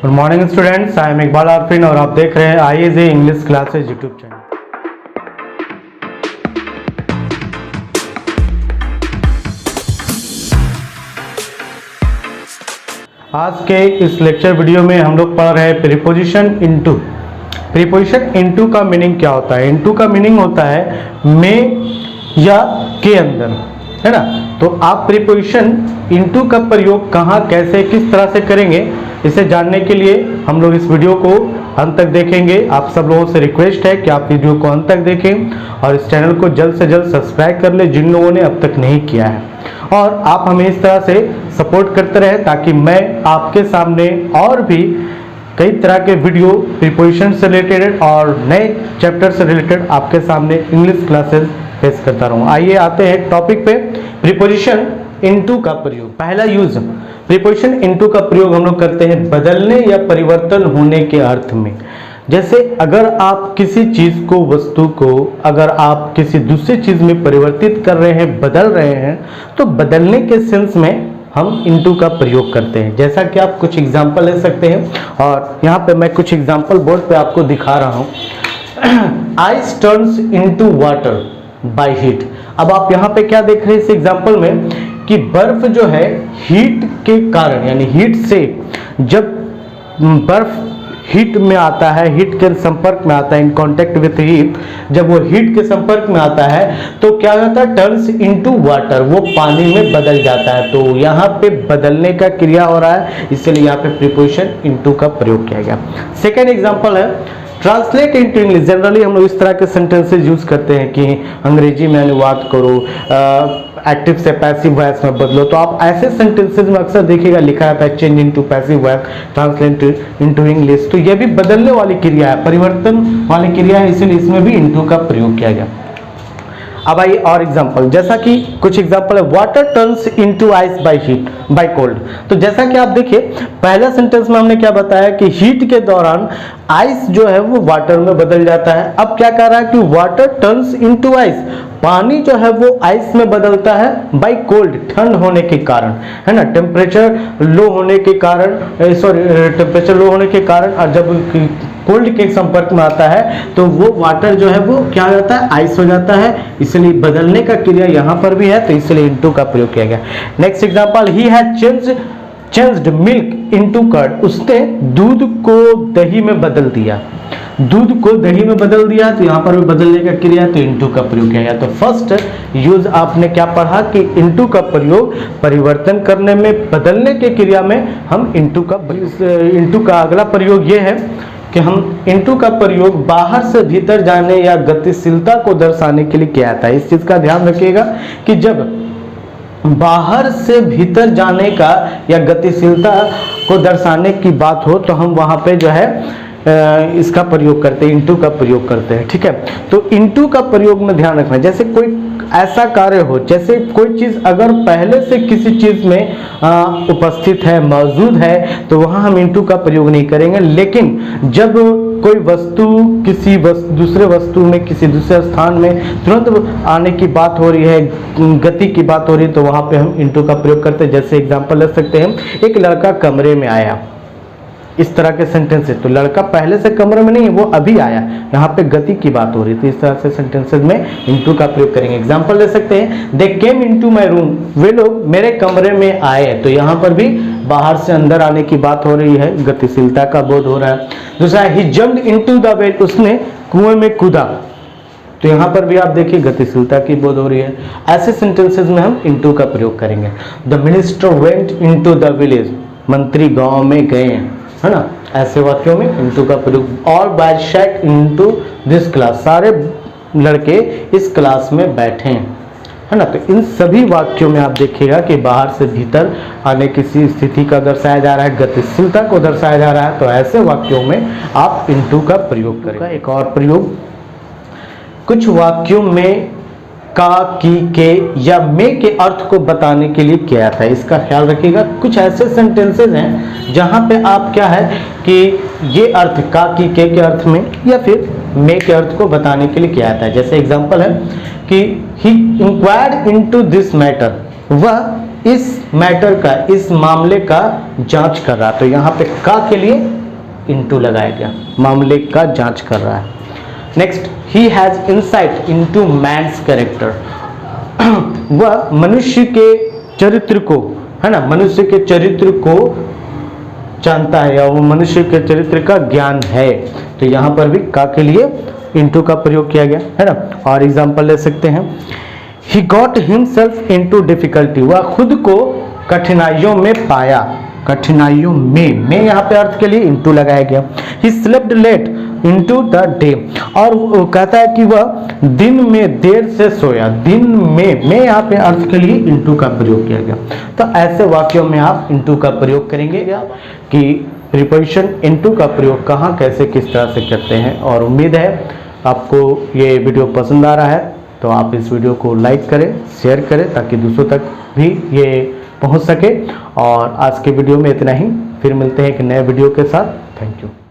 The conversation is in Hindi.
Good morning students, I am Iqbal Arfin और आप देख रहे हैं IAZ English classes YouTube channel. आज के इस लेक्चर वीडियो में हम लोग पढ़ रहे हैं प्रीपोजिशन इनटू। प्रीपोजिशन इनटू का मीनिंग क्या होता है? इनटू का मीनिंग होता है में या के अंदर, है ना। तो आप प्रीपोजिशन इनटू का प्रयोग कहाँ, कैसे, किस तरह से करेंगे, इसे जानने के लिए हम लोग इस वीडियो को अंत तक देखेंगे। आप सब लोगों से रिक्वेस्ट है कि आप वीडियो को अंत तक देखें और इस चैनल को जल्द से जल्द सब्सक्राइब कर ले जिन लोगों ने अब तक नहीं किया है, और आप हमें इस तरह से सपोर्ट करते रहें ताकि मैं आपके सामने और भी कई तरह के वीडियो प्रीपोजिशन से रिलेटेड और नए चैप्टर से रिलेटेड आपके सामने इंग्लिश क्लासेस पेश करता रहूं। आइए आते हैं टॉपिक पे, प्रीपोजिशन इनटू का प्रयोग। पहला यूज, प्रीपोजिशन इनटू का प्रयोग हम लोग करते हैं बदलने या परिवर्तन होने के अर्थ में। जैसे अगर आप किसी चीज को, वस्तु को अगर आप किसी दूसरी चीज में परिवर्तित कर रहे हैं, बदल रहे हैं, तो बदलने के सेंस में हम इनटू का प्रयोग करते हैं। जैसा कि आप कुछ एग्जांपल ले सकते हैं और यहाँ पे मैं कुछ एग्जांपल बोर्ड पे आपको दिखा रहा हूँ। Ice turns into water by heat. अब आप यहाँ पे क्या देख रहे हैं इस एग्जांपल में कि बर्फ जो है हीट के कारण, यानी हीट से, जब बर्फ हीट में आता है, हीट के संपर्क में आता है, इन कांटेक्ट विथ हीट, जब वो हीट के संपर्क में आता है तो क्या होता है, टर्न्स इनटू वाटर, वो पानी में बदल जाता है। तो यहाँ पे बदलने का क्रिया हो रहा है, इसलिए यहाँ पे प्रीपोजिशन इनटू का प्रयोग किया गया। सेकेंड एग्जाम्पल है ट्रांसलेट इनटू इंग्लिश। जनरली हम लोग इस तरह के सेंटेंसेस यूज करते हैं कि अंग्रेजी में अनुवाद करो, एक्टिव से पैसिव वॉइस में बदलो। तो आप ऐसे सेंटेंसेस में अक्सर देखिएगा लिखा रहता है change into passive voice, translate into English. तो ये भी बदलने वाली क्रिया है, परिवर्तन वाली क्रिया है, इसीलिए इसमें भी इनटू का प्रयोग किया गया। अब आइए और एग्जांपल, जैसा कि कुछ एग्जांपल है water turns into ice by heat by cold. तो जैसा कि आप देखिए पहला सेंटेंस में हमने क्या बताया कि हीट के दौरान आइस जो है वो वाटर में बदल जाता है। अब क्या कह रहा है कि वाटर टर्न्स इनटू आइस, पानी जो है वो आइस में बदलता है बाय कोल्ड, ठंड होने के कारण, है ना, टेम्परेचर लो होने के कारण, टेम्परेचर लो होने के कारण, और जब कोल्ड के संपर्क में आता है तो वो वाटर जो है वो क्या हो जाता है, आइस हो जाता है। इसलिए बदलने का क्रिया यहाँ पर भी है, तो इसलिए इनटू का प्रयोग किया गया। Next example, he has changed milk into curd. उसने दूध को दही में बदल दिया, दूध को दही में बदल दिया, तो यहाँ पर भी बदलने का क्रिया, तो इनटू का प्रयोग किया गया। तो फर्स्ट यूज आपने क्या पढ़ा कि इनटू का प्रयोग परिवर्तन करने में, बदलने के क्रिया में हम इनटू का अगला प्रयोग ये है कि हम इनटू का प्रयोग बाहर से भीतर जाने या गतिशीलता को दर्शाने के लिए किया जाता है। इस चीज का ध्यान रखिएगा कि जब बाहर से भीतर जाने का या गतिशीलता को दर्शाने की बात हो तो हम वहां पे जो है इसका प्रयोग करते हैं, इनटू का प्रयोग करते हैं। ठीक है, तो इनटू का प्रयोग में ध्यान रखना, जैसे कोई ऐसा कार्य हो, जैसे कोई चीज अगर पहले से किसी चीज में उपस्थित है, मौजूद है, तो वहां हम इनटू का प्रयोग नहीं करेंगे। लेकिन जब कोई वस्तु किसी दूसरे वस्तु में, किसी दूसरे स्थान में तुरंत आने की बात हो रही है, गति की बात हो रही है, तो वहां पे हम इनटू का प्रयोग करते हैं। जैसे एग्जांपल ले सकते हैं, एक लड़का कमरे में आया, इस तरह के सेंटेंस है, तो लड़का पहले से कमरे में नहीं है, वो अभी आया, यहाँ पे गति की बात हो रही थी। इस तरह से सेंटेंसेस में इनटू का प्रयोग करेंगे। एग्जांपल ले सकते हैं, दे केम इनटू माय रूम, वे लोग मेरे कमरे में आए, तो यहाँ पर भी बाहर से अंदर आने की बात हो रही है, गतिशीलता का बोध हो रहा है। दूसरा, ही जम्प्ड इनटू द वेल, उसने कुएं में कूदा, तो यहाँ पर भी आप देखिए गतिशीलता की बोध हो रही है। ऐसे सेंटेंसेस में हम इनटू का प्रयोग करेंगे। The minister went into the village, मंत्री गांव में गए, है ना। ऐसे वाक्यों में इनटू का प्रयोग। और boys sat into this class, सारे लड़के इस क्लास में बैठे हैं, है ना। तो इन सभी वाक्यों में आप देखिएगा कि बाहर से भीतर आने किसी स्थिति का दर्शाया जा रहा है, गतिशीलता को दर्शाया जा रहा है, तो ऐसे वाक्यों में आप इनटू का प्रयोग करें। एक और प्रयोग, कुछ वाक्यों में का, की, के या में के अर्थ को बताने के लिए किया जाता है। इसका ख्याल रखिएगा। कुछ ऐसे सेंटेंसेस हैं जहां पे आप क्या है कि ये अर्थ का, की, के अर्थ में या फिर में के अर्थ को बताने के लिए किया जाता है। जैसे एग्जांपल है कि ही इंक्वायर्ड इनटू दिस मैटर, वह इस मैटर का, इस मामले का जांच कर रहा। तो यहाँ पे का के लिए इनटू लगाया गया, मामले का जांच कर रहा है। Next, he has insight into man's character, वह मनुष्य के चरित्र को, है ना, मनुष्य के चरित्र को जानता है या वो मनुष्य के चरित्र का ज्ञान है। तो यहाँ पर भी का के लिए इनटू का प्रयोग किया गया, है ना। और एग्जांपल ले सकते हैं, he got himself into difficulty, वह खुद को कठिनाइयों में पाया, कठिनाइयों में यहाँ पे अर्थ के लिए इनटू लगाया गया। He slept late into the day, और वो कहता है कि वह दिन में देर से सोया, दिन में यहाँ पे अर्थ के लिए इनटू का प्रयोग किया गया। तो ऐसे वाक्यों में आप इनटू का प्रयोग करेंगे कि प्रीपोजिशन इनटू का प्रयोग कहाँ कैसे किस तरह से करते हैं। और उम्मीद है आपको ये वीडियो पसंद आ रहा है, तो आप इस वीडियो को लाइक करें, शेयर करें, ताकि दूसरों तक भी ये पहुंच सके। और आज के वीडियो में इतना ही, फिर मिलते हैं एक नए वीडियो के साथ। Thank you.